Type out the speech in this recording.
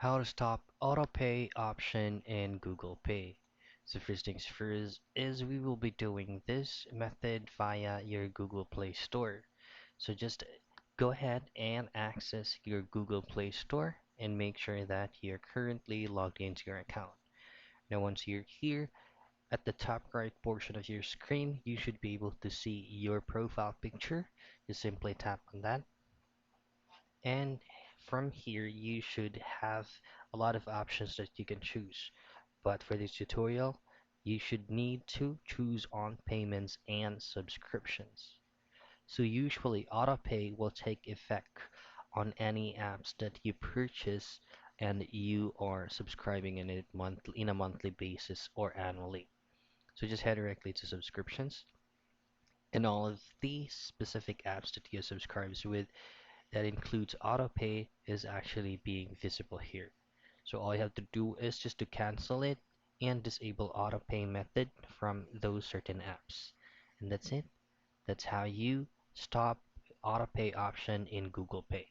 How to stop autopay option in Google Pay. So first things first is we will be doing this method via your Google Play Store. So just go ahead and access your Google Play Store and make sure that you're currently logged into your account. Now once you're here, at the top right portion of your screen, you should be able to see your profile picture. Just simply tap on that and from here, you should have a lot of options that you can choose. But for this tutorial, you should need to choose on payments and subscriptions. So usually autopay will take effect on any apps that you purchase and you are subscribing in a monthly basis or annually. So just head directly to subscriptions and all of the specific apps that you subscribe with that includes autopay is actually being visible here. So all you have to do is just to cancel it and disable autopay method from those certain apps. And that's it. That's how you stop autopay option in Google Pay.